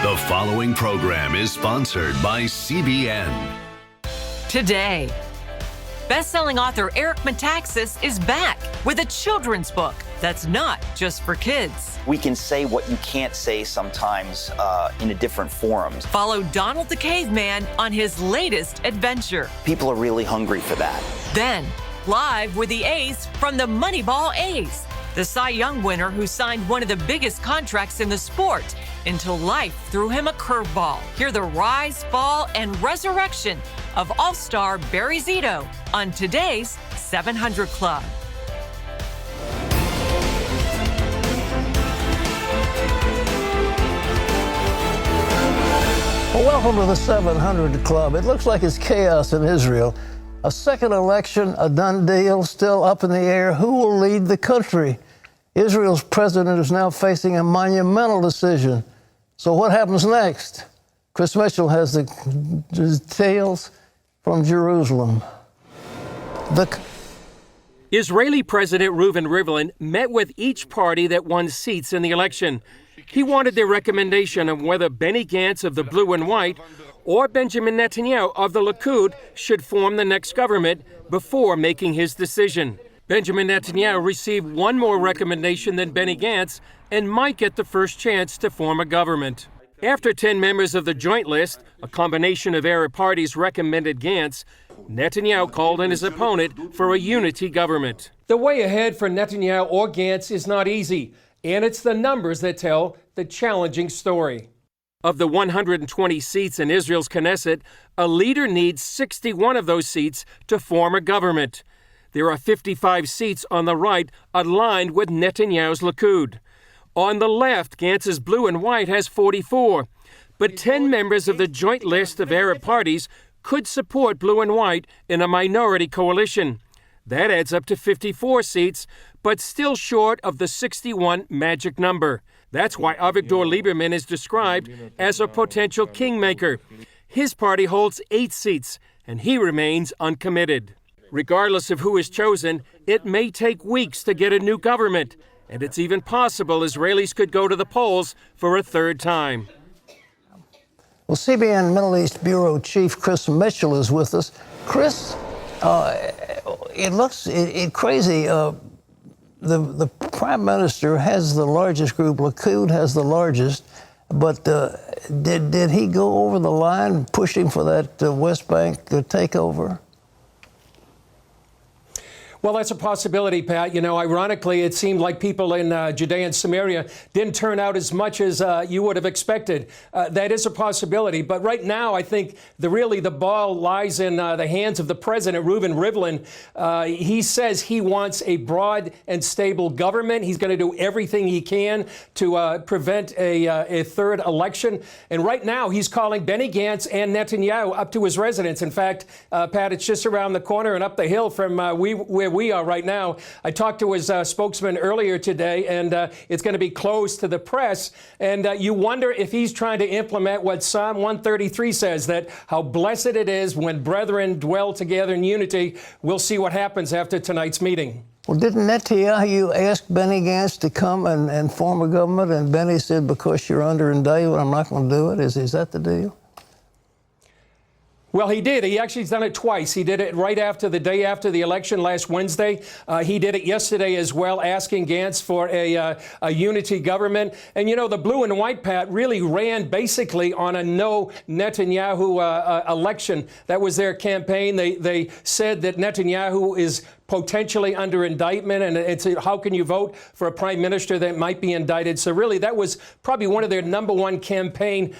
The following program is sponsored by CBN. Today, best-selling author Eric Metaxas is back with a children's book that's not just for kids. We can say what you can't say sometimes in a different forums. Follow Donald the Caveman on his latest adventure. People are really hungry for that. Then, live with the A's from the Moneyball A's, the Cy Young winner who signed one of the biggest contracts in the sport until life threw him a curveball. Hear the rise, fall, and resurrection of All-Star Barry Zito on today's 700 Club. Well, welcome to the 700 Club. It looks like it's chaos in Israel. A second election, a done deal, still up in the air. Who will lead the country? Israel's president is now facing a monumental decision. So what happens next? Chris Mitchell has the details from Jerusalem. Israeli President Reuven Rivlin met with each party that won seats in the election. He wanted their recommendation of whether Benny Gantz of the Blue and White or Benjamin Netanyahu of the Likud should form the next government before making his decision. Benjamin Netanyahu received one more recommendation than Benny Gantz and might get the first chance to form a government. After 10 members of the joint list, a combination of Arab parties, recommended Gantz, Netanyahu called in his opponent for a unity government. The way ahead for Netanyahu or Gantz is not easy, and it's the numbers that tell the challenging story. Of the 120 seats in Israel's Knesset, a leader needs 61 of those seats to form a government. There are 55 seats on the right aligned with Netanyahu's Likud. On the left, Gantz's Blue and White has 44. But 10 members of the joint list of Arab parties could support Blue and White in a minority coalition. That adds up to 54 seats, but still short of the 61 magic number. That's why Avigdor Lieberman is described as a potential kingmaker. His party holds 8 seats, and he remains uncommitted. Regardless of who is chosen, it may take weeks to get a new government, and it's even possible Israelis could go to the polls for a third time. Well, CBN Middle East Bureau Chief Chris Mitchell is with us. Chris, it looks crazy. The Prime Minister has the largest group. Likud has the largest. But did he go over the line pushing for that West Bank takeover? Well, that's a possibility, Pat. You know, ironically, it seemed like people in Judea and Samaria didn't turn out as much as you would have expected. That is a possibility. But right now, I think the ball lies in the hands of the president, Reuven Rivlin. He says he wants a broad and stable government. He's going to do everything he can to prevent a third election. And right now, he's calling Benny Gantz and Netanyahu up to his residence. In fact, Pat, it's just around the corner and up the hill from where we are right now. I talked to his spokesman earlier today, and it's going to be closed to the press. And you wonder if he's trying to implement what Psalm 133 says, that how blessed it is when brethren dwell together in unity. We'll see what happens after tonight's meeting. Well, didn't Netanyahu ask Benny Gantz to come and form a government? And Benny said, because you're under indictment, I'm not going to do it. Is that the deal? Well, he did. He actually has done it twice. He did it right after the day after the election last Wednesday. He did it yesterday as well, asking Gantz for a unity government. And, you know, the Blue and White, Pat, really ran basically on a no Netanyahu election. That was their campaign. They said that Netanyahu is potentially under indictment, and it's how can you vote for a prime minister that might be indicted? So really, that was probably one of their number one campaign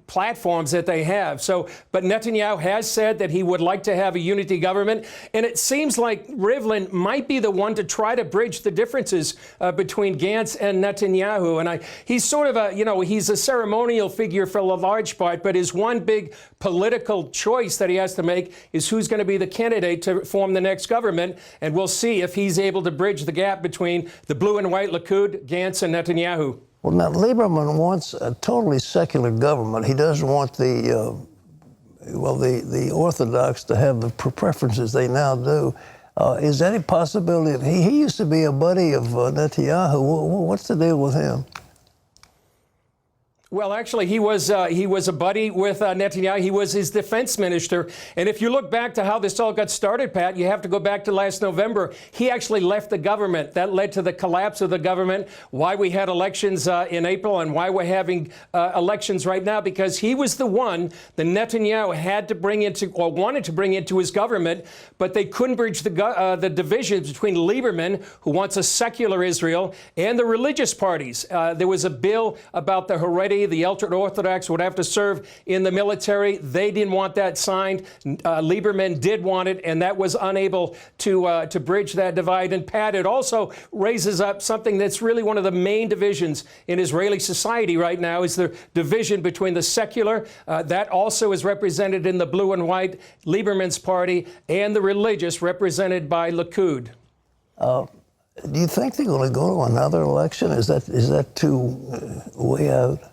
platforms that they have. So, but Netanyahu has said that he would like to have a unity government, and it seems like Rivlin might be the one to try to bridge the differences between Gantz and Netanyahu. And he's sort of he's a ceremonial figure for a large part, but his one big political choice that he has to make is who's going to be the candidate to form the next government. And we'll see if he's able to bridge the gap between the Blue and White Likud, Gantz, and Netanyahu. Well, now, Lieberman wants a totally secular government. He doesn't want the Orthodox to have the preferences they now do. Is that a possibility? He used to be a buddy of Netanyahu. What's the deal with him? Well, actually, he was a buddy with Netanyahu. He was his defense minister. And if you look back to how this all got started, Pat, you have to go back to last November. He actually left the government. That led to the collapse of the government, why we had elections in April and why we're having elections right now, because he was the one that Netanyahu had to bring into, or wanted to bring into his government, but they couldn't bridge the divisions between Lieberman, who wants a secular Israel, and the religious parties. There was a bill about the Haredi. The ultra-Orthodox would have to serve in the military. They didn't want that signed. Lieberman did want it, and that was unable to bridge that divide. And Pat, it also raises up something that's really one of the main divisions in Israeli society right now, is the division between the secular, that also is represented in the blue and white, Lieberman's party, and the religious, represented by Likud. Do you think they're going to go to another election? Is that too way out?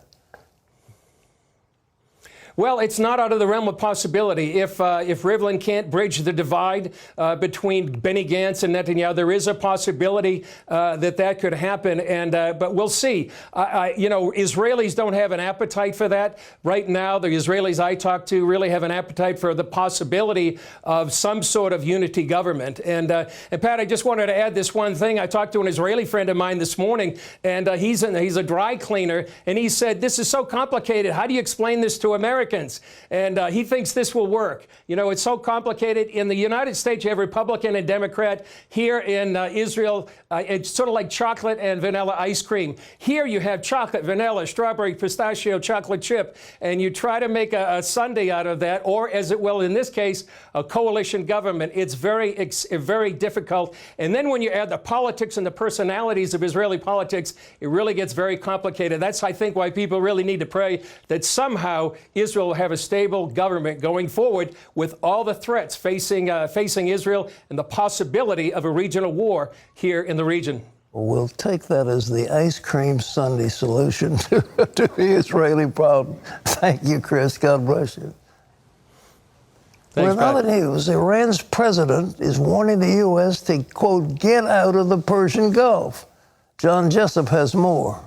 Well, it's not out of the realm of possibility. If Rivlin can't bridge the divide between Benny Gantz and Netanyahu, there is a possibility that could happen. And but we'll see. Israelis don't have an appetite for that right now. The Israelis I talk to really have an appetite for the possibility of some sort of unity government. And Pat, I just wanted to add this one thing. I talked to an Israeli friend of mine this morning, and he's a dry cleaner, and he said, "This is so complicated. How do you explain this to Americans?" And he thinks this will work. You know, it's so complicated. In the United States, you have Republican and Democrat. Here in Israel, it's sort of like chocolate and vanilla ice cream. Here you have chocolate, vanilla, strawberry, pistachio, chocolate chip, and you try to make a sundae out of that, or as it will in this case, a coalition government. It's very difficult. And then when you add the politics and the personalities of Israeli politics, it really gets very complicated. That's, I think, why people really need to pray that somehow Israel will have a stable government going forward with all the threats facing Israel and the possibility of a regional war here in the region. We'll take that as the ice cream sundae solution to the Israeli problem. Thank you, Chris. God bless you. Thanks, in other news, Iran's president is warning the U.S. to, quote, get out of the Persian Gulf. John Jessup has more.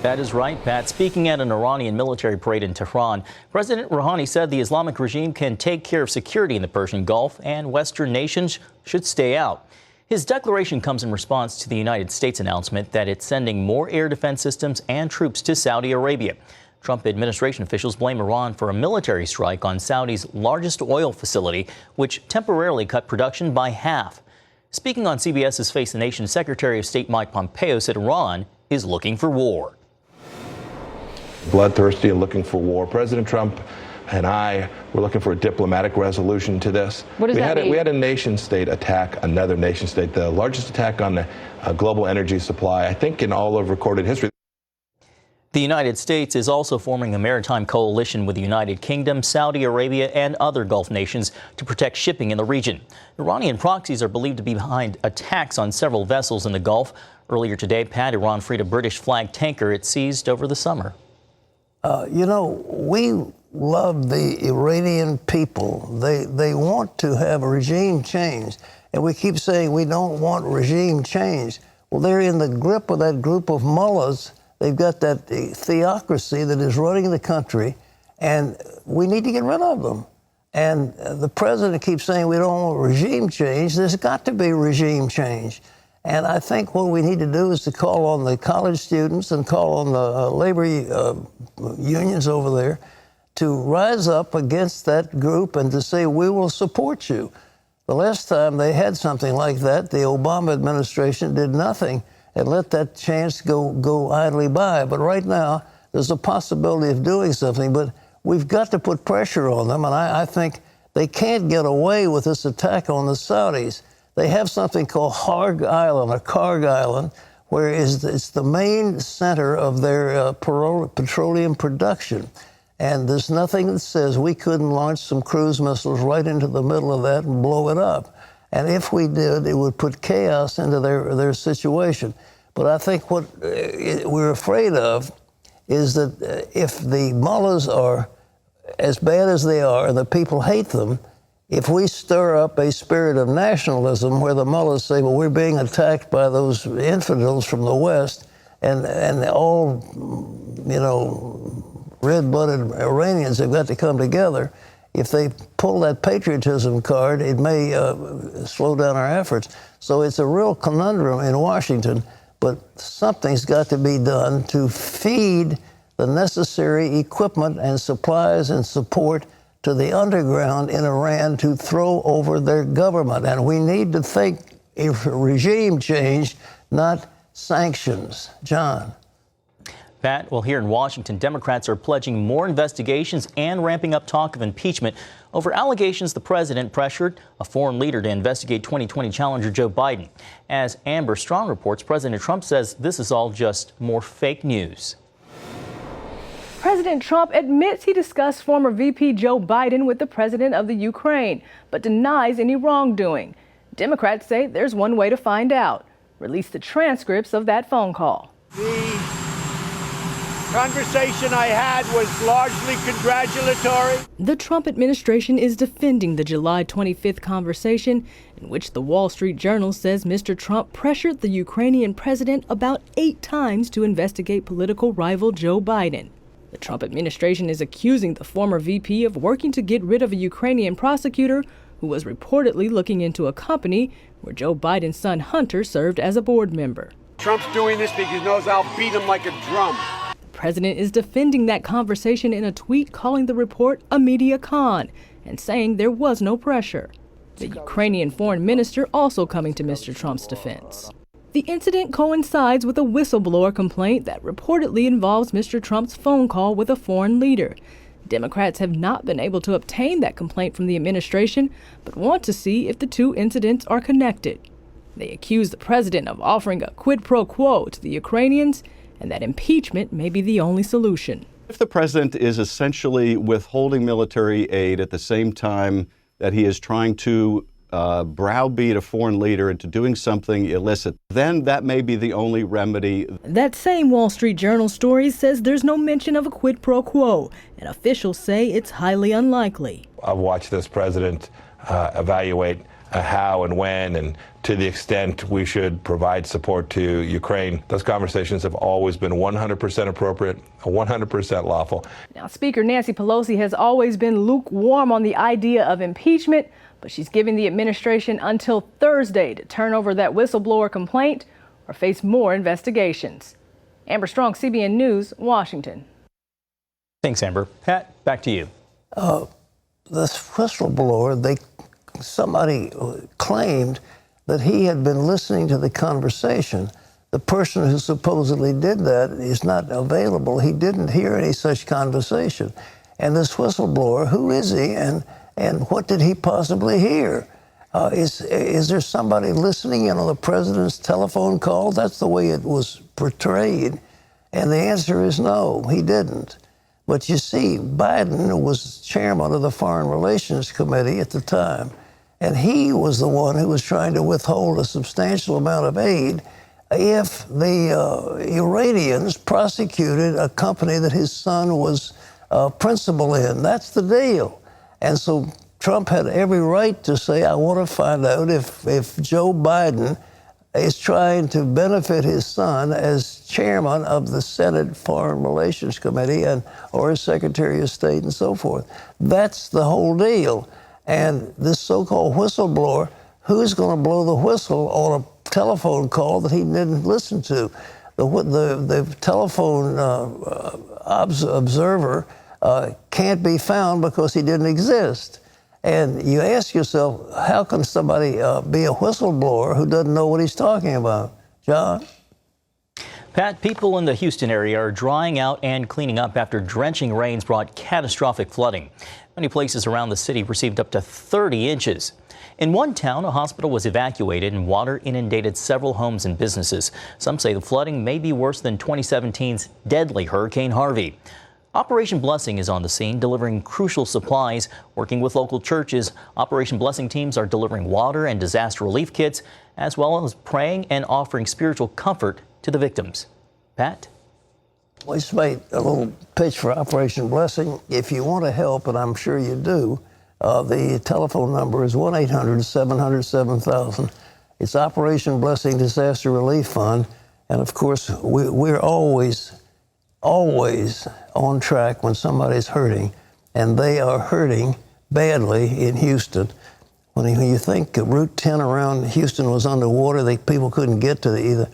That is right, Pat. Speaking at an Iranian military parade in Tehran, President Rouhani said the Islamic regime can take care of security in the Persian Gulf and Western nations should stay out. His declaration comes in response to the United States announcement that it's sending more air defense systems and troops to Saudi Arabia. Trump administration officials blame Iran for a military strike on Saudi's largest oil facility, which temporarily cut production by half. Speaking on CBS's Face the Nation, Secretary of State Mike Pompeo said Iran is looking for war. Bloodthirsty and looking for war. President Trump and I were looking for a diplomatic resolution to this. What does that mean? We had a nation state attack another nation state, the largest attack on the global energy supply, I think, in all of recorded history. The United States is also forming a maritime coalition with the United Kingdom, Saudi Arabia, and other Gulf nations to protect shipping in the region. Iranian proxies are believed to be behind attacks on several vessels in the Gulf. Earlier today, Pat, Iran freed a British flag tanker it seized over the summer. We love the Iranian people. They want to have a regime change. And we keep saying we don't want regime change. Well, they're in the grip of that group of mullahs. They've got that theocracy that is running the country, and we need to get rid of them. And the president keeps saying we don't want regime change. There's got to be regime change. And I think what we need to do is to call on the college students and call on the labor unions over there to rise up against that group and to say, we will support you. The last time they had something like that, the Obama administration did nothing and let that chance go idly by. But right now, there's a possibility of doing something, but we've got to put pressure on them. And I think they can't get away with this attack on the Saudis. They have something called Karg Island, where it's the main center of their petroleum production. And there's nothing that says we couldn't launch some cruise missiles right into the middle of that and blow it up. And if we did, it would put chaos into their situation. But I think what we're afraid of is that if the mullahs are as bad as they are and the people hate them, if we stir up a spirit of nationalism where the mullahs say, well, we're being attacked by those infidels from the West, and all red-blooded Iranians have got to come together. If they pull that patriotism card, it may slow down our efforts. So it's a real conundrum in Washington, but something's got to be done to feed the necessary equipment and supplies and support to the underground in Iran to throw over their government. And we need to think a regime change, not sanctions. John. Pat, well, here in Washington, Democrats are pledging more investigations and ramping up talk of impeachment over allegations the president pressured a foreign leader to investigate 2020 challenger Joe Biden. As Amber Strong reports, President Trump says this is all just more fake news. President Trump admits he discussed former VP Joe Biden with the president of the Ukraine, but denies any wrongdoing. Democrats say there's one way to find out. Release the transcripts of that phone call. The conversation I had was largely congratulatory. The Trump administration is defending the July 25th conversation in which the Wall Street Journal says Mr. Trump pressured the Ukrainian president about 8 times to investigate political rival Joe Biden. The Trump administration is accusing the former VP of working to get rid of a Ukrainian prosecutor who was reportedly looking into a company where Joe Biden's son Hunter served as a board member. Trump's doing this because he knows I'll beat him like a drum. The president is defending that conversation in a tweet, calling the report a media con and saying there was no pressure. The Ukrainian foreign minister also coming to Mr. Trump's defense. The incident coincides with a whistleblower complaint that reportedly involves Mr. Trump's phone call with a foreign leader. Democrats have not been able to obtain that complaint from the administration, but want to see if the two incidents are connected. They accuse the president of offering a quid pro quo to the Ukrainians, and that impeachment may be the only solution. If the president is essentially withholding military aid at the same time that he is trying to browbeat a foreign leader into doing something illicit, then that may be the only remedy. That same Wall Street Journal story says there's no mention of a quid pro quo, and officials say it's highly unlikely. I've watched this president evaluate how and when and to the extent we should provide support to Ukraine. Those conversations have always been 100% appropriate, 100% lawful. Now, Speaker Nancy Pelosi has always been lukewarm on the idea of impeachment, but she's giving the administration until Thursday to turn over that whistleblower complaint or face more investigations. Amber Strong, CBN News, Washington. Thanks, Amber. Pat, back to you. This whistleblower, somebody claimed that he had been listening to the conversation. The person who supposedly did that is not available. He didn't hear any such conversation. And this whistleblower, who is he and what did he possibly hear? Is there somebody listening in on the president's telephone call? That's the way it was portrayed. And the answer is no, he didn't. But you see, Biden was chairman of the Foreign Relations Committee at the time, and he was the one who was trying to withhold a substantial amount of aid if the Iranians prosecuted a company that his son was principal in. That's the deal. And so Trump had every right to say, I want to find out if Joe Biden is trying to benefit his son as chairman of the Senate Foreign Relations Committee or as Secretary of State and so forth. That's the whole deal. And this so-called whistleblower, who's going to blow the whistle on a telephone call that he didn't listen to? The telephone observer can't be found because he didn't exist. And you ask yourself, how can somebody be a whistleblower who doesn't know what he's talking about? John? Pat, people in the Houston area are drying out and cleaning up after drenching rains brought catastrophic flooding. Many places around the city received up to 30 inches. In one town, a hospital was evacuated and water inundated several homes and businesses. Some say the flooding may be worse than 2017's deadly Hurricane Harvey. Operation Blessing is on the scene, delivering crucial supplies. Working with local churches, Operation Blessing teams are delivering water and disaster relief kits, as well as praying and offering spiritual comfort to the victims. Pat? We just made a little pitch for Operation Blessing. If you want to help, and I'm sure you do, the telephone number is 1-800-700-7000. It's Operation Blessing Disaster Relief Fund. And of course, we're always always on track when somebody's hurting, and they are hurting badly in Houston. When you think Route 10 around Houston was underwater, people couldn't get to the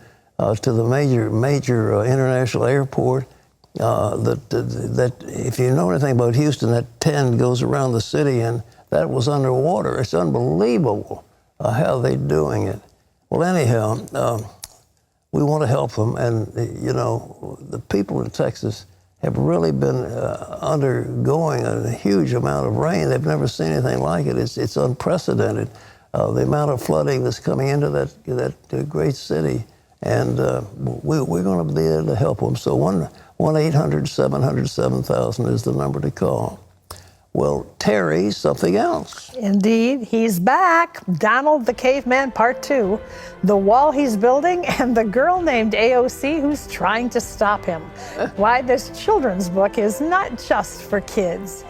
major international airport. That if you know anything about Houston, that 10 goes around the city, and that was underwater. It's unbelievable how they're doing it. Well, anyhow, we want to help them, and the people in Texas have really been undergoing a huge amount of rain. They've never seen anything like it. It's unprecedented. The amount of flooding that's coming into that great city, and we're going to be able to help them. So 1-800-700-7000 is the number to call. Well, Terry, something else. Indeed, he's back. Donald the Caveman Part 2, the wall he's building, and the girl named AOC who's trying to stop him. Why this children's book is not just for kids.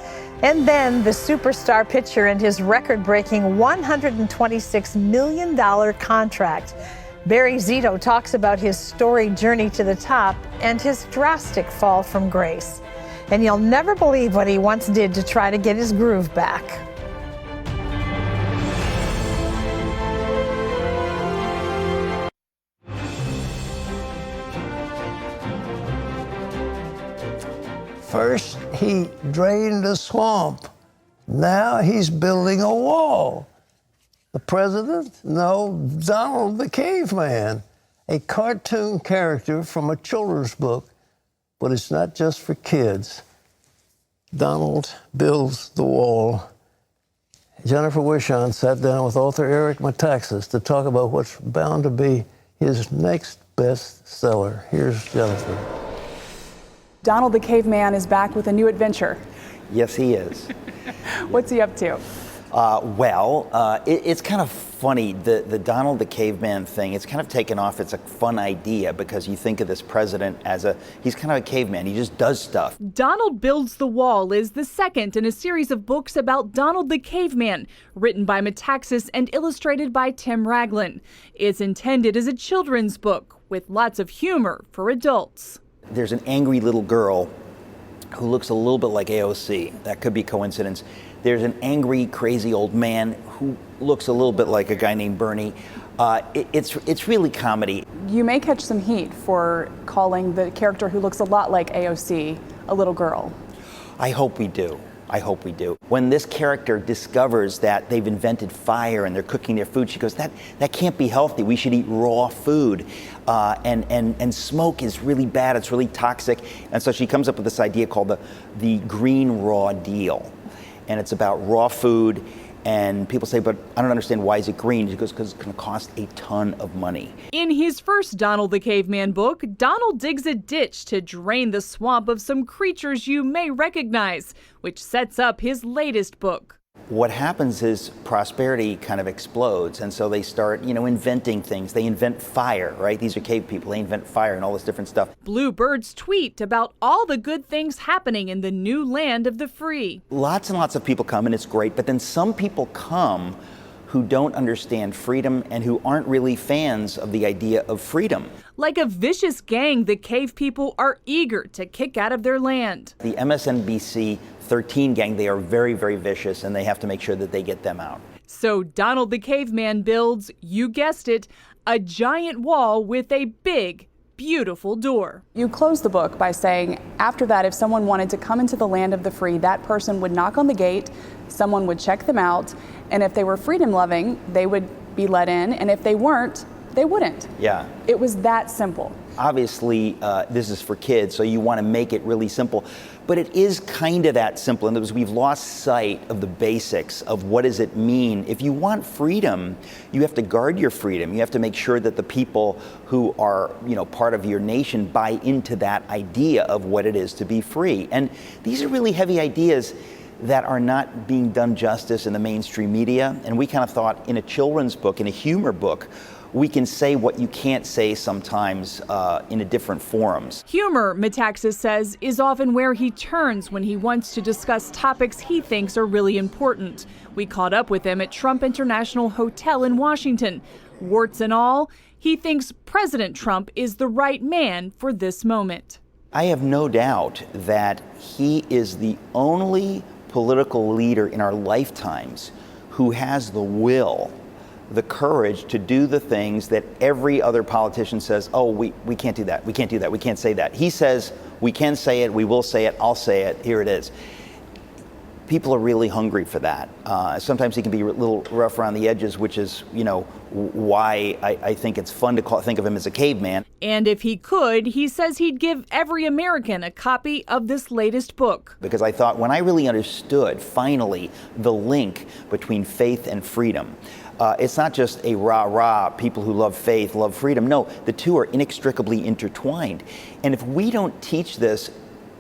And then the superstar pitcher and his record-breaking $126 million contract. Barry Zito talks about his storied journey to the top and his drastic fall from grace. And you'll never believe what he once did to try to get his groove back. First, he drained a swamp. Now he's building a wall. The president? No, Donald the Caveman, a cartoon character from a children's book. But it's not just for kids. Donald builds the wall. Jennifer Wishon sat down with author Eric Metaxas to talk about what's bound to be his next bestseller. Here's Jennifer. Donald the Caveman is back with a new adventure. Yes, he is. What's he up to? It's kind of funny, the Donald the Caveman thing. It's kind of taken off. It's a fun idea because you think of this president as he's kind of a caveman. He just does stuff. Donald Builds the Wall is the second in a series of books about Donald the Caveman, written by Metaxas and illustrated by Tim Raglan. It's intended as a children's book with lots of humor for adults. There's an angry little girl who looks a little bit like AOC. That could be coincidence. There's an angry, crazy old man who looks a little bit like a guy named Bernie. It's really comedy. You may catch some heat for calling the character who looks a lot like AOC a little girl. I hope we do. I hope we do. When this character discovers that they've invented fire and they're cooking their food, she goes, that can't be healthy. We should eat raw food. And smoke is really bad. It's really toxic. And so she comes up with this idea called the Green Raw Deal. And it's about raw food. And people say, but I don't understand, why is it green? She goes, because it's going to cost a ton of money. In his first Donald the Caveman book, Donald digs a ditch to drain the swamp of some creatures you may recognize, which sets up his latest book. What happens is prosperity kind of explodes, and so they start, inventing things. They invent fire, right? These are cave people. They invent fire and all this different stuff. Bluebirds tweet about all the good things happening in the new land of the free. Lots and lots of people come, and it's great, but then some people come who don't understand freedom and who aren't really fans of the idea of freedom. Like a vicious gang, the cave people are eager to kick out of their land. The MSNBC 13 gang, they are very, very vicious, and they have to make sure that they get them out. So Donald the Caveman builds, you guessed it, a giant wall with a big, beautiful door. You close the book by saying, after that, if someone wanted to come into the land of the free, that person would knock on the gate, someone would check them out, and if they were freedom-loving, they would be let in, and if they weren't, they wouldn't. Yeah. It was that simple. Obviously, this is for kids, so you want to make it really simple. But it is kind of that simple, and we've lost sight of the basics of what does it mean. If you want freedom, you have to guard your freedom. You have to make sure that the people who are, part of your nation buy into that idea of what it is to be free. And these are really heavy ideas that are not being done justice in the mainstream media. And we kind of thought in a children's book, in a humor book, we can say what you can't say sometimes in a different forums. Humor, Metaxas says, is often where he turns when he wants to discuss topics he thinks are really important. We caught up with him at Trump International Hotel in Washington. Warts and all, he thinks President Trump is the right man for this moment. I have no doubt that he is the only political leader in our lifetimes who has the will, the courage to do the things that every other politician says, oh, we can't do that, we can't do that, we can't say that. He says, we can say it, we will say it, I'll say it, here it is. People are really hungry for that. Sometimes he can be a little rough around the edges, which is, why I think it's fun to think of him as a caveman. And if he could, he says he'd give every American a copy of this latest book. Because I thought when I really understood, finally, the link between faith and freedom, it's not just a rah-rah, people who love faith, love freedom. No, the two are inextricably intertwined. And if we don't teach this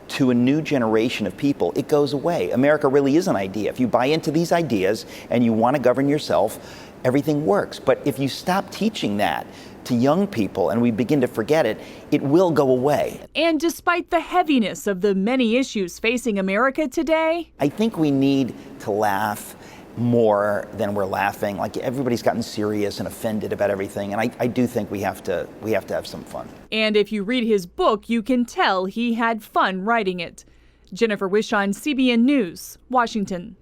to a new generation of people, it goes away. America really is an idea. If you buy into these ideas and you want to govern yourself, everything works. But if you stop teaching that to young people and we begin to forget it, it will go away. And despite the heaviness of the many issues facing America today, I think we need to laugh more than we're laughing. Like, everybody's gotten serious and offended about everything, and I do think we have to have some fun. And if you read his book, you can tell he had fun writing it. Jennifer Wishon, CBN News, Washington.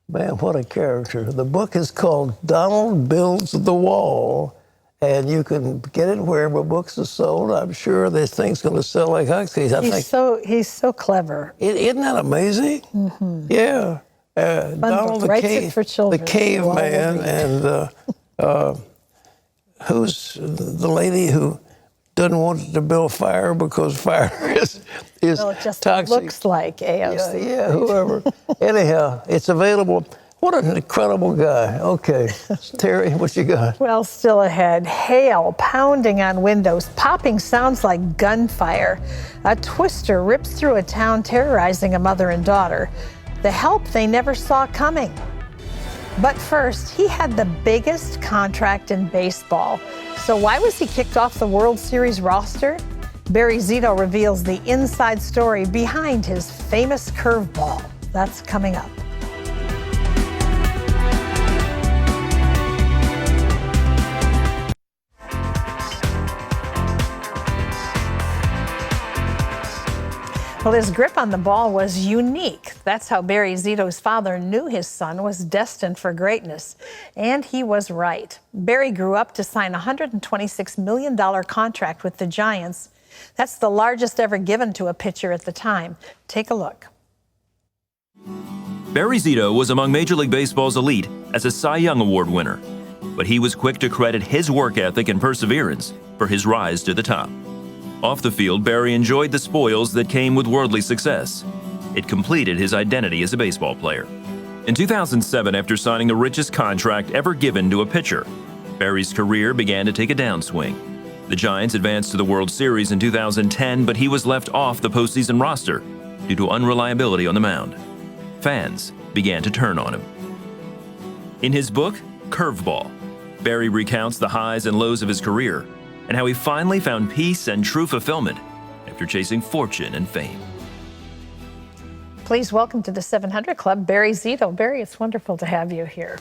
Man, what a character. The book is called Donald Builds the Wall, and you can get it wherever books are sold. I'm sure this thing's going to sell like hotcakes. He's so clever. Isn't that amazing? Mm-hmm. Yeah. Donald the caveman, and who's the lady who doesn't want to build fire because fire is well, it just toxic. Looks like AOC. Yeah, whoever. Anyhow, it's available. What an incredible guy. Okay, Terry, what you got? Well, still ahead. Hail pounding on windows, popping sounds like gunfire. A twister rips through a town, terrorizing a mother and daughter. The help they never saw coming. But first, he had the biggest contract in baseball. So why was he kicked off the World Series roster? Barry Zito reveals the inside story behind his famous curveball. That's coming up. Well, his grip on the ball was unique. That's how Barry Zito's father knew his son was destined for greatness. And he was right. Barry grew up to sign a $126 million contract with the Giants. That's the largest ever given to a pitcher at the time. Take a look. Barry Zito was among Major League Baseball's elite as a Cy Young Award winner. But he was quick to credit his work ethic and perseverance for his rise to the top. Off the field, Barry enjoyed the spoils that came with worldly success. It completed his identity as a baseball player. In 2007, after signing the richest contract ever given to a pitcher, Barry's career began to take a downswing. The Giants advanced to the World Series in 2010, but he was left off the postseason roster due to unreliability on the mound. Fans began to turn on him. In his book, Curveball, Barry recounts the highs and lows of his career and how he finally found peace and true fulfillment after chasing fortune and fame. Please welcome to the 700 Club, Barry Zito. Barry, it's wonderful to have you here.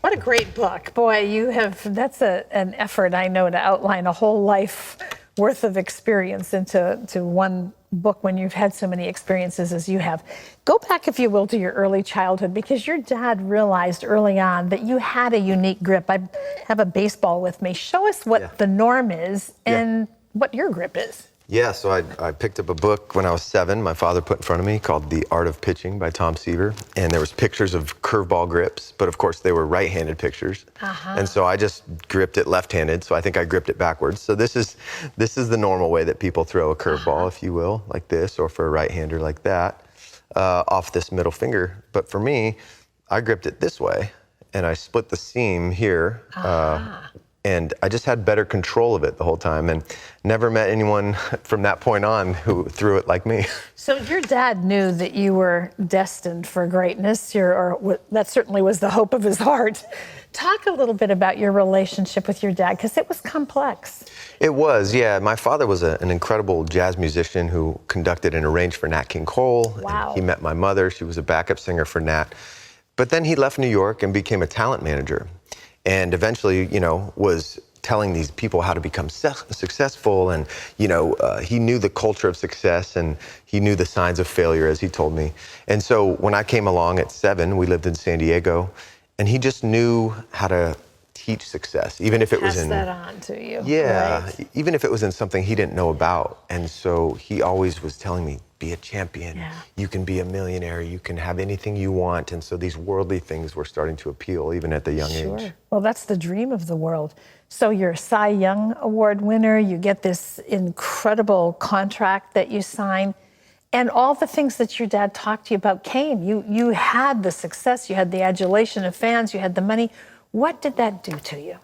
What a great book. Boy, that's an effort, I know, to outline a whole life worth of experience into one book when you've had so many experiences as you have. Go back, if you will, to your early childhood, because your dad realized early on that you had a unique grip. I have a baseball with me. Show us what the norm is and what your grip is. Yeah, so I picked up a book when I was 7, my father put in front of me, called The Art of Pitching by Tom Seaver. And there was pictures of curveball grips, but of course they were right-handed pictures. And so I just gripped it left-handed, so I think I gripped it backwards. So this is the normal way that people throw a curveball, if you will, like this, or for a right-hander like that, off this middle finger. But for me, I gripped it this way, and I split the seam here. And I just had better control of it the whole time, and never met anyone from that point on who threw it like me. So your dad knew that you were destined for greatness, that certainly was the hope of his heart. Talk a little bit about your relationship with your dad, because it was complex. It was, yeah. My father was an incredible jazz musician who conducted and arranged for Nat King Cole. Wow. And he met my mother. She was a backup singer for Nat. But then he left New York and became a talent manager. And eventually, was telling these people how to become successful, and he knew the culture of success, and he knew the signs of failure, as he told me. And so when I came along at 7, we lived in San Diego, and he just knew how to teach success, even if it was in that on to you. yeah, Right. even if it was in something he didn't know about. And so he always was telling me, be a champion. Yeah. You can be a millionaire. You can have anything you want. And so these worldly things were starting to appeal even at the young age. Well, that's the dream of the world. So you're a Cy Young Award winner. You get this incredible contract that you sign. And all the things that your dad talked to you about came. You had the success. You had the adulation of fans. You had the money. What did that do to you?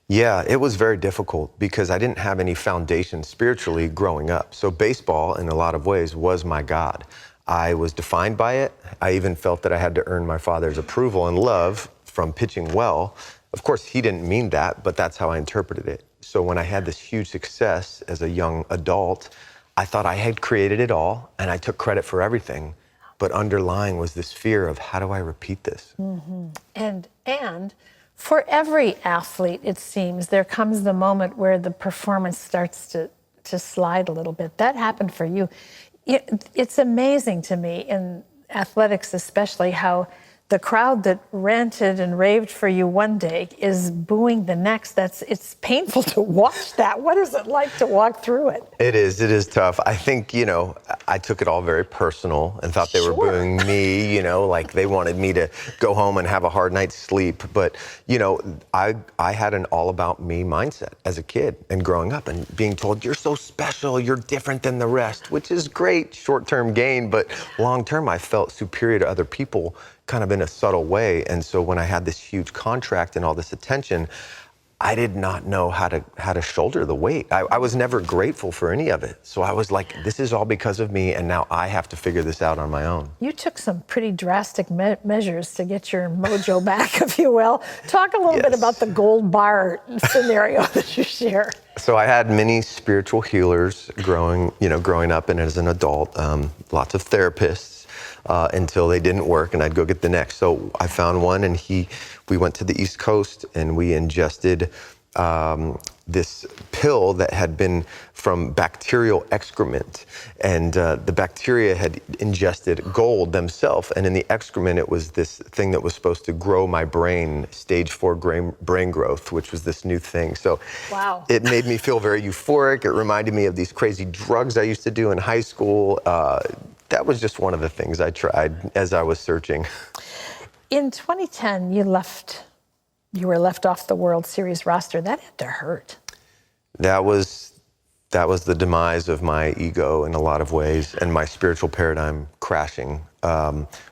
Yeah, it was very difficult because I didn't have any foundation spiritually growing up. So baseball, in a lot of ways, was my God. I was defined by it. I even felt that I had to earn my father's approval and love from pitching well. Of course, he didn't mean that, but that's how I interpreted it. So when I had this huge success as a young adult, I thought I had created it all, and I took credit for everything. But underlying was this fear of, how do I repeat this? Mm-hmm. And for every athlete, it seems, there comes the moment where the performance starts to slide a little bit. That happened for you. It's amazing to me, in athletics especially, how the crowd that ranted and raved for you one day is booing the next. It's painful to watch that. What is it like to walk through it? It is tough. I think, I took it all very personal and thought they were booing me, like they wanted me to go home and have a hard night's sleep. But, I had an all about me mindset as a kid and growing up, and being told, you're so special, you're different than the rest, which is great short-term gain, but long-term I felt superior to other people, kind of in a subtle way. And so when I had this huge contract and all this attention, I did not know how to shoulder the weight. I was never grateful for any of it. So I was like, this is all because of me, and now I have to figure this out on my own. You took some pretty drastic measures to get your mojo back, if you will. Talk a little bit about the gold bar scenario that you share. So I had many spiritual healers growing up and as an adult, lots of therapists. Until they didn't work, and I'd go get the next. So I found one, and we went to the East Coast, and we ingested this pill that had been from bacterial excrement, and the bacteria had ingested gold themselves, and in the excrement it was this thing that was supposed to grow my brain, stage 4 brain growth, which was this new thing. So wow. It made me feel very euphoric. It reminded me of these crazy drugs I used to do in high school. That was just one of the things I tried as I was searching. In 2010, you were left off the World Series roster. That had to hurt. That was the demise of my ego in a lot of ways, and my spiritual paradigm crashing,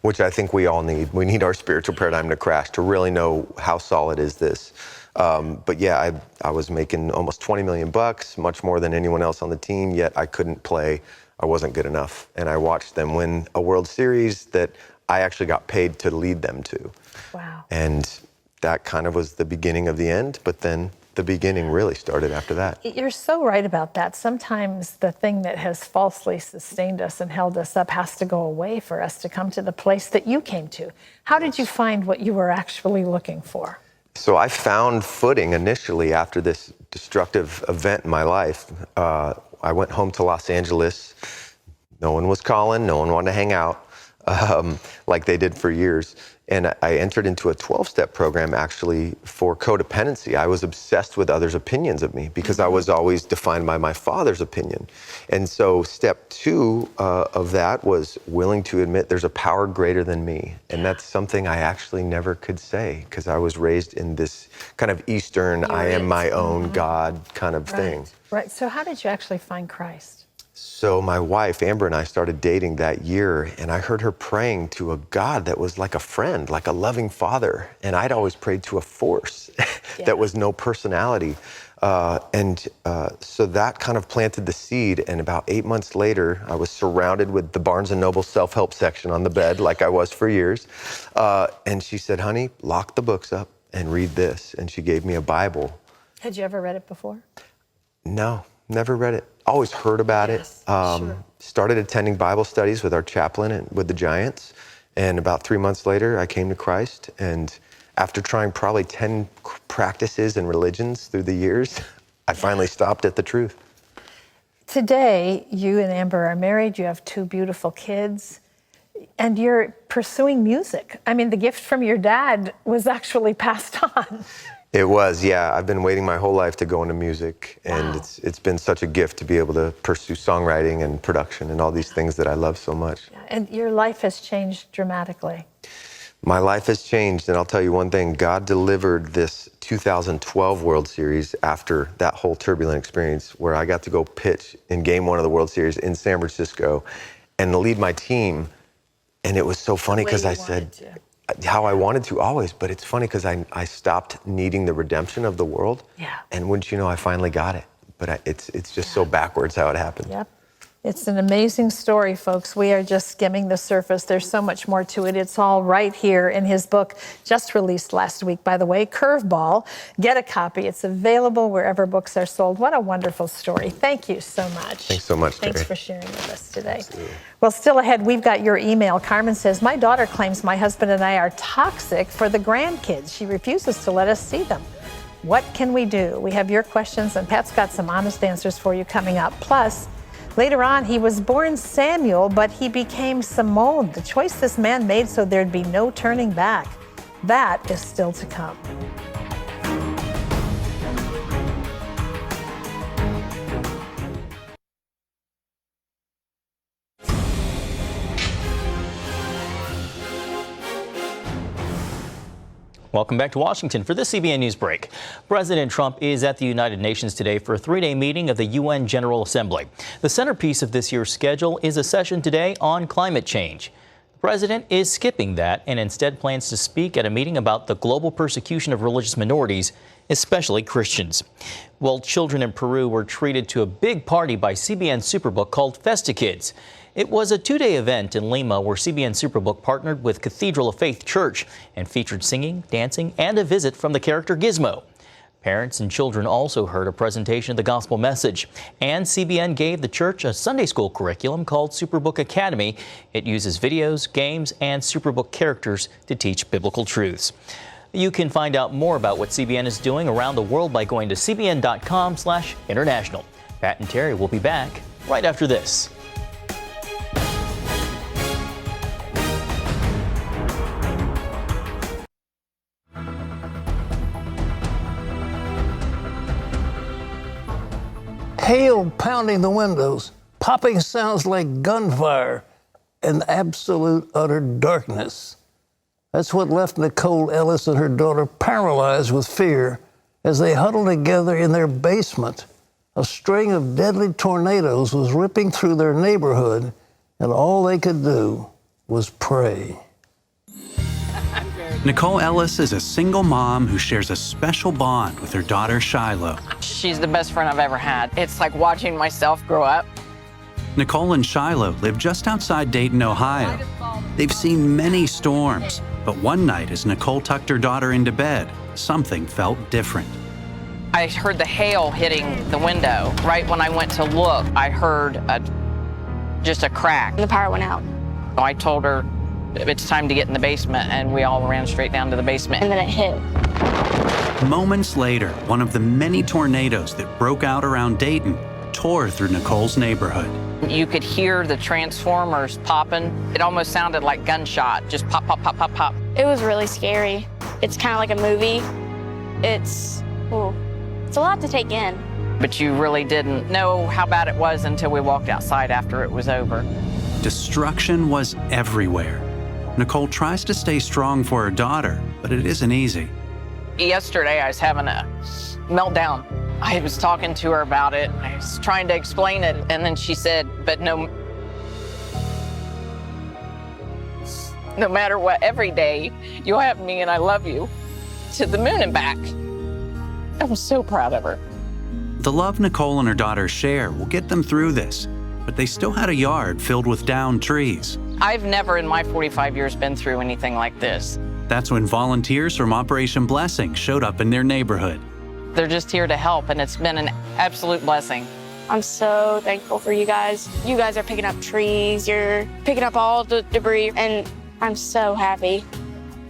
which I think we all need. We need our spiritual paradigm to crash to really know how solid is this. But yeah, I was making almost $20 million, much more than anyone else on the team, yet I couldn't play. I wasn't good enough. And I watched them win a World Series that I actually got paid to lead them to. Wow. And that kind of was the beginning of the end, but then the beginning really started after that. You're so right about that. Sometimes the thing that has falsely sustained us and held us up has to go away for us to come to the place that you came to. How did you find what you were actually looking for? So I found footing initially after this destructive event in my life. I went home to Los Angeles. No one was calling, no one wanted to hang out like they did for years. And I entered into a 12-step program actually for codependency. I was obsessed with others' opinions of me because I was always defined by my father's opinion. And so step 2 of that was willing to admit there's a power greater than me. And that's something I actually never could say because I was raised in this kind of Eastern, I am my own God kind of thing. Right. So how did you actually find Christ? So my wife, Amber, and I started dating that year, and I heard her praying to a God that was like a friend, like a loving father. And I'd always prayed to a force that was no personality. So that kind of planted the seed. And about 8 months later, I was surrounded with the Barnes & Noble self-help section on the bed, like I was for years. And she said, honey, lock the books up and read this. And she gave me a Bible. Had you ever read it before? No, never read it. Always heard about it. Started attending Bible studies with our chaplain and with the Giants. And about 3 months later, I came to Christ. And after trying probably 10 practices and religions through the years, I finally stopped at the truth. Today, you and Amber are married, you have 2 beautiful kids, and you're pursuing music. I mean, the gift from your dad was actually passed on. It was, yeah. I've been waiting my whole life to go into music, and it's been such a gift to be able to pursue songwriting and production and all these things that I love so much. And your life has changed dramatically. My life has changed, and I'll tell you one thing. God delivered this 2012 World Series after that whole turbulent experience where I got to go pitch in Game 1 of the World Series in San Francisco and lead my team. And it was so funny because I said how I wanted to always, but it's funny because I stopped needing the redemption of the world. Yeah. And wouldn't you know, I finally got it. But it's just so backwards how it happened. Yep. It's an amazing story, folks. We are just skimming the surface. There's so much more to it. It's all right here in his book, just released last week, by the way, Curveball. Get a copy. It's available wherever books are sold. What a wonderful story. Thank you so much. Thanks so much, Terry. Thanks for sharing with us today. Absolutely. Well, still ahead, we've got your email. Carmen says, my daughter claims my husband and I are toxic for the grandkids. She refuses to let us see them. What can we do? We have your questions, and Pat's got some honest answers for you coming up. Plus, later on, he was born Samuel, but he became Simone, the choice this man made so there'd be no turning back. That is still to come. Welcome back to Washington for this CBN News break. President Trump is at the United Nations today for a 3-day meeting of the UN General Assembly. The centerpiece of this year's schedule is a session today on climate change. The president is skipping that and instead plans to speak at a meeting about the global persecution of religious minorities, especially Christians. Well, children in Peru were treated to a big party by CBN Superbook called Festa Kids. It was a 2-day event in Lima where CBN Superbook partnered with Cathedral of Faith Church and featured singing, dancing, and a visit from the character Gizmo. Parents and children also heard a presentation of the gospel message. And CBN gave the church a Sunday school curriculum called Superbook Academy. It uses videos, games, and Superbook characters to teach biblical truths. You can find out more about what CBN is doing around the world by going to cbn.com/international. Pat and Terry will be back right after this. Hail pounding the windows, popping sounds like gunfire, and absolute utter darkness. That's what left Nicole Ellis and her daughter paralyzed with fear as they huddled together in their basement. A string of deadly tornadoes was ripping through their neighborhood, and all they could do was pray. Nicole Ellis is a single mom who shares a special bond with her daughter, Shiloh. She's the best friend I've ever had. It's like watching myself grow up. Nicole and Shiloh live just outside Dayton, Ohio. They've seen many storms, but one night as Nicole tucked her daughter into bed, something felt different. I heard the hail hitting the window. Right when I went to look, I heard just a crack. The power went out. I told her it's time to get in the basement, and we all ran straight down to the basement. And then it hit. Moments later, one of the many tornadoes that broke out around Dayton tore through Nicole's neighborhood. You could hear the transformers popping. It almost sounded like gunshot, just pop, pop, pop, pop, pop. It was really scary. It's kind of like a movie. It's a lot to take in. But you really didn't know how bad it was until we walked outside after it was over. Destruction was everywhere. Nicole tries to stay strong for her daughter, but it isn't easy. Yesterday, I was having a meltdown. I was talking to her about it. I was trying to explain it, and then she said, but no matter what, every day, you'll have me and I love you, to the moon and back. I was so proud of her. The love Nicole and her daughter share will get them through this, but they still had a yard filled with downed trees. I've never in my 45 years been through anything like this. That's when volunteers from Operation Blessing showed up in their neighborhood. They're just here to help, and it's been an absolute blessing. I'm so thankful for you guys. You guys are picking up trees, you're picking up all the debris, and I'm so happy.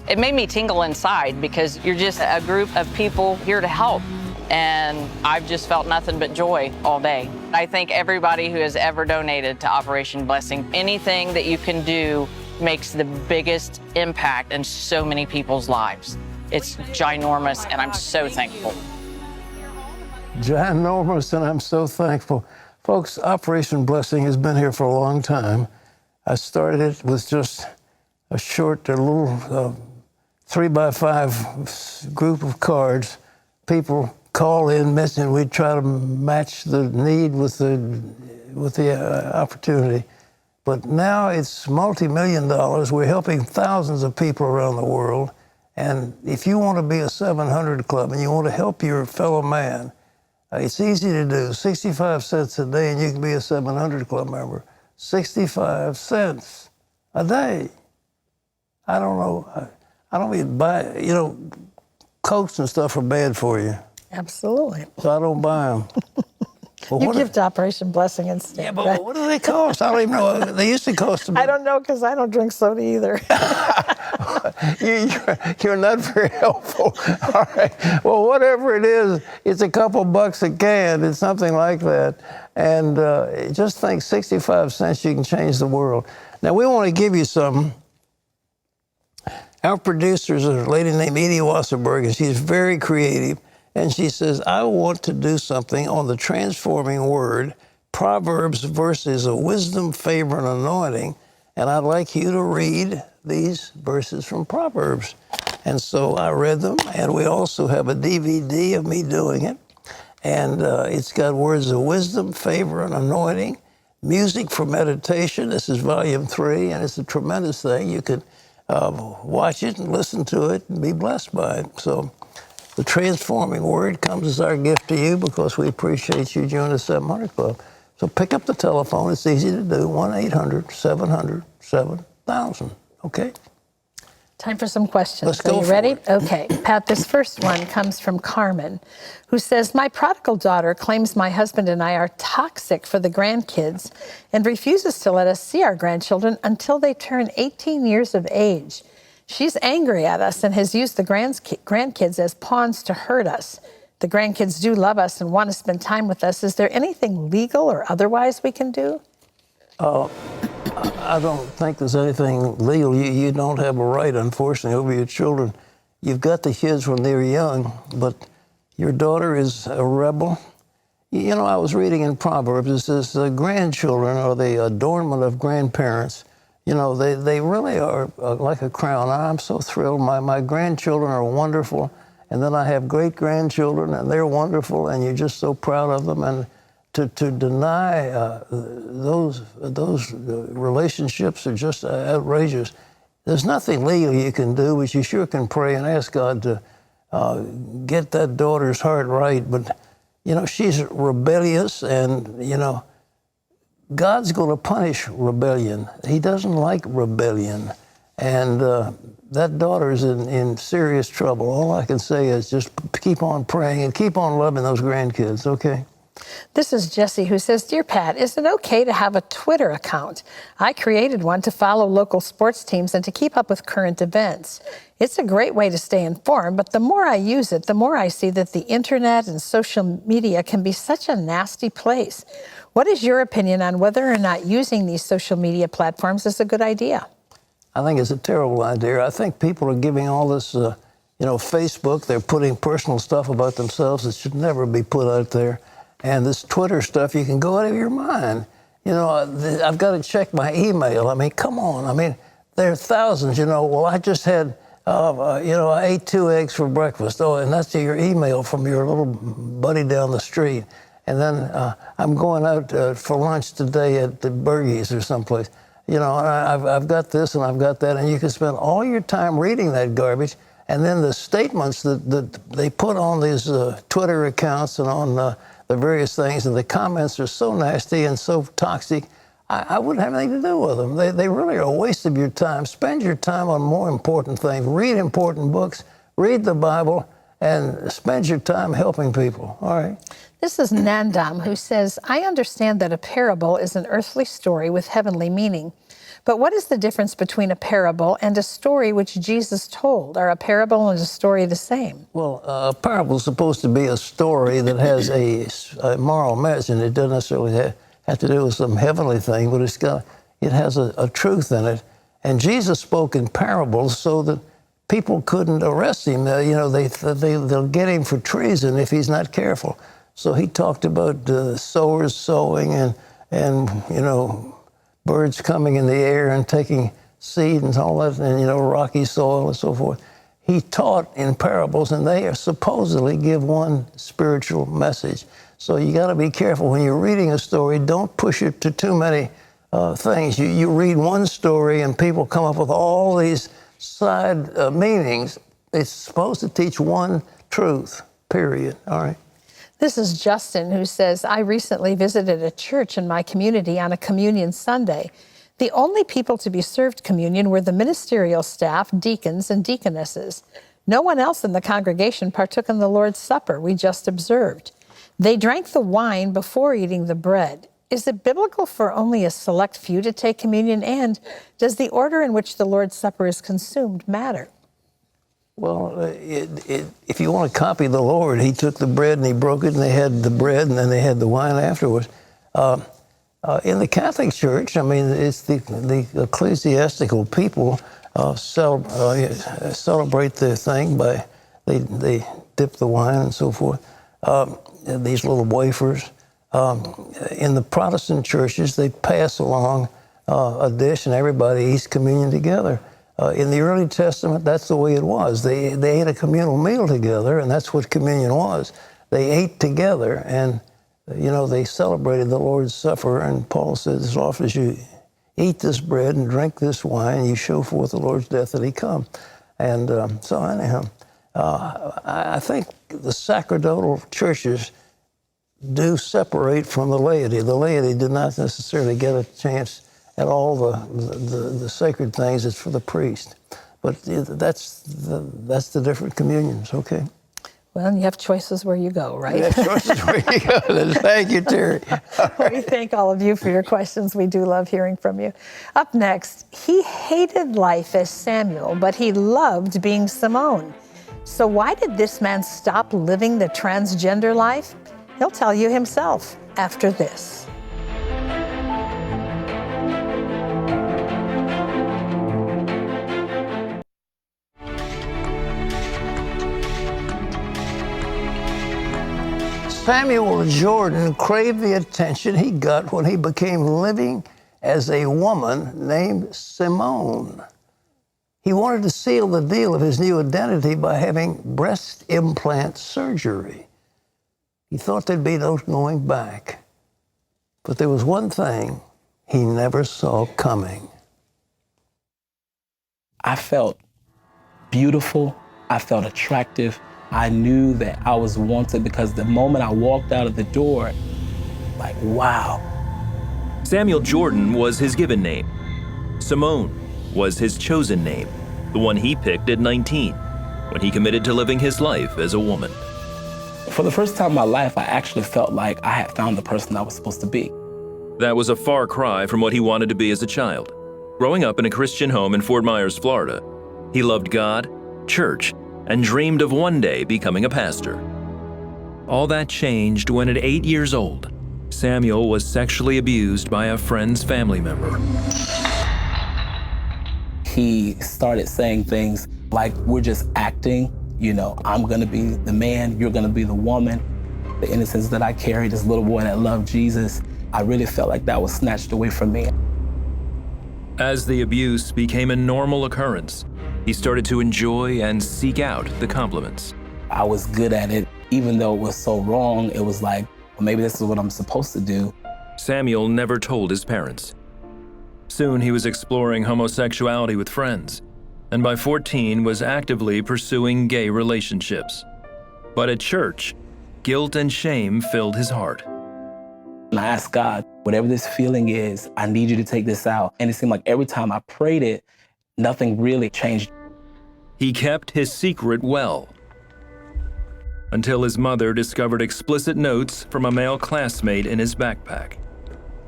It made me tingle inside because you're just a group of people here to help. And I've just felt nothing but joy all day. I thank everybody who has ever donated to Operation Blessing. Anything that you can do makes the biggest impact in so many people's lives. It's ginormous, and I'm so thankful. Ginormous, and I'm so thankful. Folks, Operation Blessing has been here for a long time. I started it with just a little 3x5 group of cards. People call in, and we try to match the need with the opportunity. But now it's multi-million dollars. We're helping thousands of people around the world. And if you want to be a 700 Club and you want to help your fellow man, it's easy to do. 65 cents a day and you can be a 700 Club member. 65 cents a day. I don't know. I don't even buy, Cokes and stuff are bad for you. Absolutely. So I don't buy them. Well, you give to Operation Blessing instead. Yeah, but what do they cost? I don't even know. They used to cost I don't know because I don't drink soda either. You're not very helpful. All right. Well, whatever it is, it's a couple bucks a can. It's something like that. And just think 65 cents, you can change the world. Now, we want to give you some. Our producer is a lady named Edie Wasserberg, and she's very creative. And she says, I want to do something on the transforming word, Proverbs verses of wisdom, favor, and anointing. And I'd like you to read these verses from Proverbs. And so I read them, and we also have a DVD of me doing it. And it's got words of wisdom, favor, and anointing, music for meditation. This is volume 3, and it's a tremendous thing. You could watch it and listen to it and be blessed by it. So the transforming word comes as our gift to you because we appreciate you joining the 700 Club. So pick up the telephone. It's easy to do. 1-800-700-7000. Okay? Time for some questions. Let's go. Are you ready? Okay. Pat, this first one comes from Carmen, who says, my prodigal daughter claims my husband and I are toxic for the grandkids and refuses to let us see our grandchildren until they turn 18 years of age. She's angry at us and has used the grandkids as pawns to hurt us. The grandkids do love us and want to spend time with us. Is there anything legal or otherwise we can do? I don't think there's anything legal. You don't have a right, unfortunately, over your children. You've got the kids when they're young, but your daughter is a rebel. You know, I was reading in Proverbs, it says grandchildren are the adornment of grandparents. You know, they really are like a crown. I'm so thrilled. My grandchildren are wonderful. And then I have great-grandchildren, and they're wonderful, and you're just so proud of them. And to deny those relationships are just outrageous. There's nothing legal you can do, but you sure can pray and ask God to get that daughter's heart right. But, you know, she's rebellious, and, you know, God's going to punish rebellion. He doesn't like rebellion. And that daughter's in serious trouble. All I can say is just keep on praying and keep on loving those grandkids, okay? This is Jesse, who says, Dear Pat, is it okay to have a Twitter account? I created one to follow local sports teams and to keep up with current events. It's a great way to stay informed, but the more I use it, the more I see that the internet and social media can be such a nasty place. What is your opinion on whether or not using these social media platforms is a good idea? I think it's a terrible idea. I think people are giving all this, you know, Facebook, they're putting personal stuff about themselves that should never be put out there. And this Twitter stuff, you can go out of your mind. You know, I've got to check my email. I mean, come on. I mean, there are thousands, you know. Well, I just had, you know, I ate 2 eggs for breakfast. Oh, and that's your email from your little buddy down the street. And then I'm going out for lunch today at the Burgies or someplace. You know, I've got this and I've got that. And you can spend all your time reading that garbage. And then the statements that they put on these Twitter accounts and on the various things, and the comments are so nasty and so toxic, I wouldn't have anything to do with them. They really are a waste of your time. Spend your time on more important things. Read important books. Read the Bible. and spend your time helping people, all right? This is Nandam, who says, I understand that a parable is an earthly story with heavenly meaning. But what is the difference between a parable and a story which Jesus told? Are a parable and a story the same? Well, a parable is supposed to be a story that has a moral message, and it doesn't necessarily have to do with some heavenly thing, but it has a truth in it. And Jesus spoke in parables so that people couldn't arrest him. They'll get him for treason if he's not careful. So he talked about sowers sowing and birds coming in the air and taking seed and all that, and rocky soil and so forth. He taught in parables, and they supposedly give one spiritual message. So you got to be careful when you're reading a story. Don't push it to too many things. You read one story, and people come up with all these side meanings. It's supposed to teach one truth, period. All right. This is Justin, who says, I recently visited a church in my community on a communion Sunday. The only people to be served communion were the ministerial staff, deacons, and deaconesses. No one else in the congregation partook in the Lord's Supper. We just observed. They drank the wine before eating the bread. Is it biblical for only a select few to take communion? And does the order in which the Lord's Supper is consumed matter? Well, if you want to copy the Lord, he took the bread and he broke it, and they had the bread and then they had the wine afterwards. In the Catholic Church, I mean, it's the ecclesiastical people celebrate their thing by they dip the wine and so forth. These little wafers. In the Protestant churches, they pass along a dish and everybody eats communion together. In the early Testament, that's the way it was. They ate a communal meal together, and that's what communion was. They ate together, and, they celebrated the Lord's Supper, and Paul says, as often as you eat this bread and drink this wine, you show forth the Lord's death that he come. And so anyhow, I think the sacerdotal churches do separate from the laity. The laity did not necessarily get a chance at all the sacred things. It's for the priest. But that's the different communions, okay? Well, you have choices where you go, right? You have choices where you go. Thank you, Terry. We thank all of you for your questions. We do love hearing from you. Up next, he hated life as Samuel, but he loved being Simone. So why did this man stop living the transgender life? He'll tell you himself after this. Samuel Jordan craved the attention he got when he became living as a woman named Simone. He wanted to seal the deal of his new identity by having breast implant surgery. He thought there'd be no going back. But there was one thing he never saw coming. I felt beautiful. I felt attractive. I knew that I was wanted because the moment I walked out of the door, like, wow. Samuel Jordan was his given name. Simone was his chosen name, the one he picked at 19, when he committed to living his life as a woman. For the first time in my life, I actually felt like I had found the person I was supposed to be. That was a far cry from what he wanted to be as a child. Growing up in a Christian home in Fort Myers, Florida, he loved God, church, and dreamed of one day becoming a pastor. All that changed when at 8 years old, Samuel was sexually abused by a friend's family member. He started saying things like, we're just acting, I'm gonna be the man, you're gonna be the woman. The innocence that I carried, this little boy that loved Jesus, I really felt like that was snatched away from me. As the abuse became a normal occurrence, he started to enjoy and seek out the compliments. I was good at it. Even though it was so wrong, it was like, well, maybe this is what I'm supposed to do. Samuel never told his parents. Soon he was exploring homosexuality with friends, and by 14 was actively pursuing gay relationships. But at church, guilt and shame filled his heart. And I asked God, whatever this feeling is, I need you to take this out. And it seemed like every time I prayed it, nothing really changed. He kept his secret well. until his mother discovered explicit notes from a male classmate in his backpack.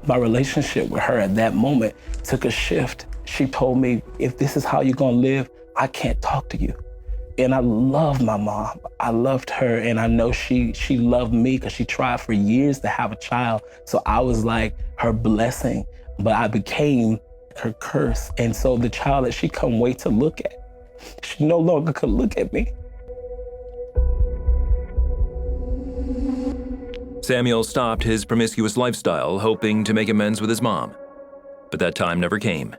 My relationship with her at that moment took a shift. She told me, if this is how you're gonna live, I can't talk to you. And I love my mom. I loved her, and I know she loved me because she tried for years to have a child. So I was like her blessing, but I became her curse. And so the child that she couldn't wait to look at, she no longer could look at me. Samuel stopped his promiscuous lifestyle, hoping to make amends with his mom. But that time never came.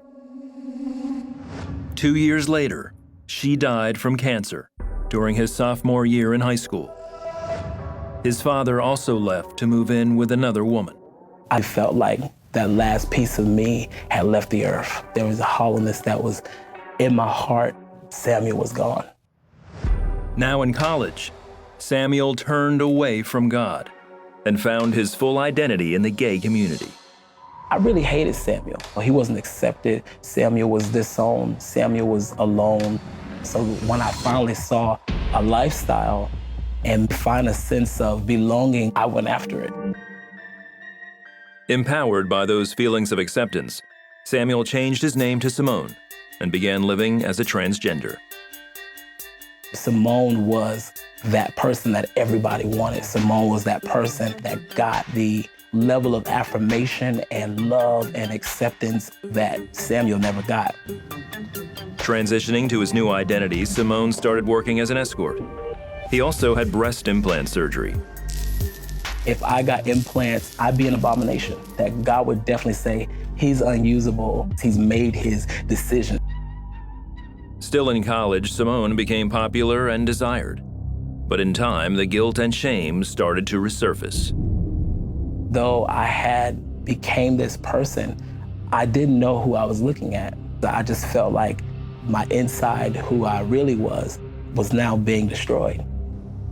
2 years later, she died from cancer during his sophomore year in high school. His father also left to move in with another woman. I felt like that last piece of me had left the earth. There was a hollowness that was in my heart. Samuel was gone. Now in college, Samuel turned away from God and found his full identity in the gay community. I really hated Samuel. He wasn't accepted. Samuel was disowned. Samuel was alone. So when I finally saw a lifestyle and find a sense of belonging, I went after it. Empowered by those feelings of acceptance, Samuel changed his name to Simone and began living as a transgender. Simone was that person that everybody wanted. Simone was that person that got the level of affirmation and love and acceptance that Samuel never got. Transitioning to his new identity, Simone started working as an escort. He also had breast implant surgery. If I got implants, I'd be an abomination. That God would definitely say, he's unusable. He's made his decision. Still in college, Simone became popular and desired. But in time, the guilt and shame started to resurface. Though I had became this person, I didn't know who I was looking at. I just felt like my inside, who I really was now being destroyed.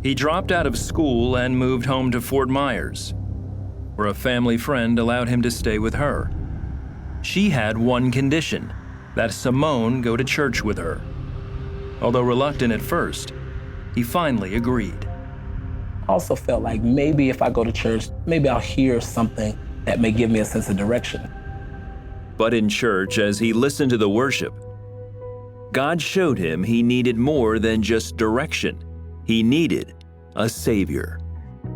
He dropped out of school and moved home to Fort Myers, where a family friend allowed him to stay with her. She had one condition, that Simone go to church with her. Although reluctant at first, he finally agreed. I also felt like maybe if I go to church, maybe I'll hear something that may give me a sense of direction. But in church, as he listened to the worship, God showed him he needed more than just direction. He needed a savior.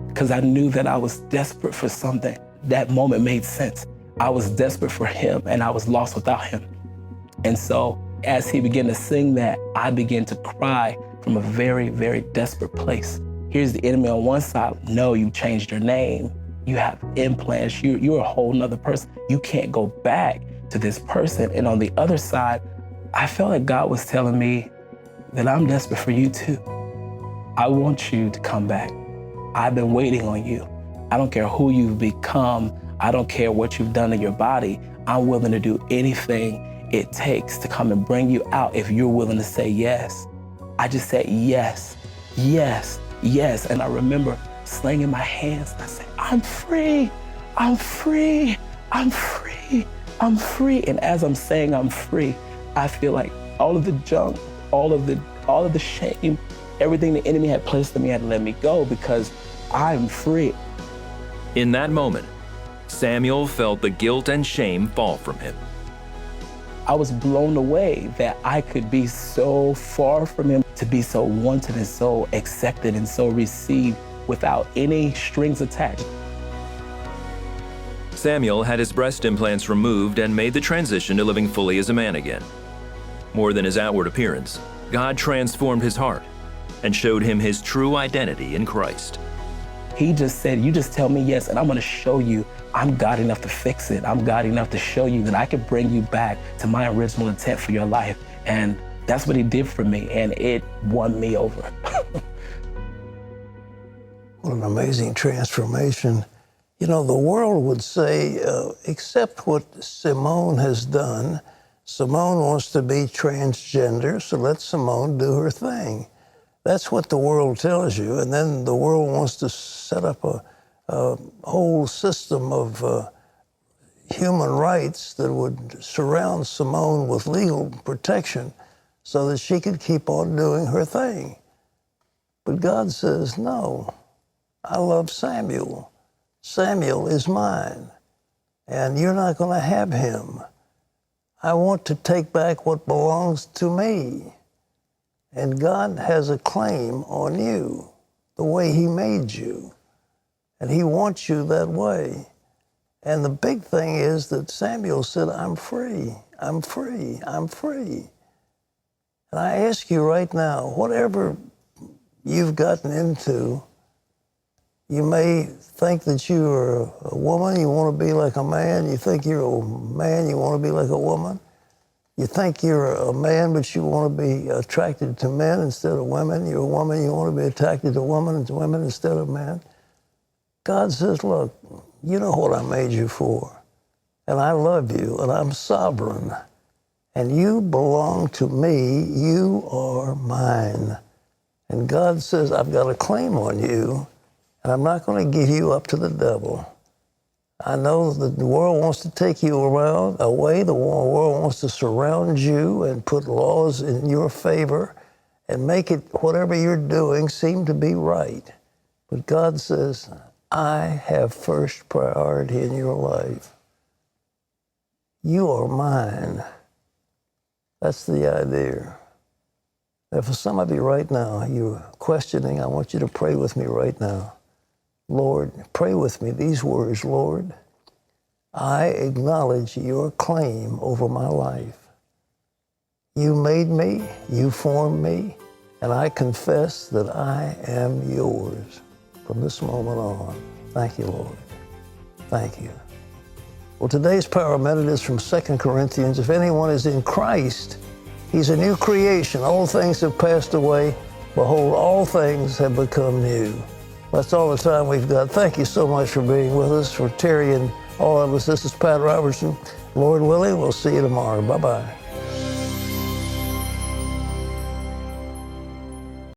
Because I knew that I was desperate for something. That moment made sense. I was desperate for him, and I was lost without him. And so as he began to sing that, I began to cry from a very, very desperate place. Here's the enemy on one side. No, you changed your name. You have implants. You're a whole nother person. You can't go back to this person. And on the other side, I felt like God was telling me that I'm desperate for you too. I want you to come back. I've been waiting on you. I don't care who you've become. I don't care what you've done to your body. I'm willing to do anything it takes to come and bring you out if you're willing to say yes. I just said yes, yes, yes. And I remember slinging my hands and I said, I'm free, I'm free, I'm free, I'm free. And as I'm saying I'm free, I feel like all of the junk, all of the shame, everything the enemy had placed on me had to let me go because I'm free. In that moment, Samuel felt the guilt and shame fall from him. I was blown away that I could be so far from him, to be so wanted and so accepted and so received without any strings attached. Samuel had his breast implants removed and made the transition to living fully as a man again. More than his outward appearance, God transformed his heart and showed him his true identity in Christ. He just said, you just tell me yes, and I'm gonna show you I'm God enough to fix it. I'm God enough to show you that I can bring you back to my original intent for your life. And that's what he did for me, and it won me over. What an amazing transformation. You know, the world would say, accept what Simone has done. Simone wants to be transgender, so let Simone do her thing. That's what the world tells you, and then the world wants to set up a whole system of human rights that would surround Simone with legal protection so that she could keep on doing her thing. But God says, no, I love Samuel. Samuel is mine, and you're not going to have him. I want to take back what belongs to me. And God has a claim on you, the way he made you. And he wants you that way. And the big thing is that Samuel said, I'm free, I'm free, I'm free. And I ask you right now, whatever you've gotten into, you may think that you are a woman, you want to be like a man. You think you're a man, you want to be like a woman. You think you're a man, but you want to be attracted to men instead of women. You're a woman, you want to be attracted to women instead of men. God says, look, you know what I made you for. And I love you, and I'm sovereign. And you belong to me. You are mine. And God says, I've got a claim on you, and I'm not going to give you up to the devil. I know that the world wants to take you away. The world wants to surround you and put laws in your favor and make it, whatever you're doing, seem to be right. But God says, I have first priority in your life. You are mine. That's the idea. Now, for some of you right now, you're questioning, I want you to pray with me right now. Lord, pray with me these words, Lord, I acknowledge your claim over my life. You made me, you formed me, and I confess that I am yours from this moment on. Thank you, Lord. Thank you. Well, today's Power Minute is from 2 Corinthians. If anyone is in Christ, he's a new creation. Old things have passed away. Behold, all things have become new. That's all the time we've got. Thank you so much for being with us. For Terry and all of us, this is Pat Robertson. Lord willing, we'll see you tomorrow. Bye-bye.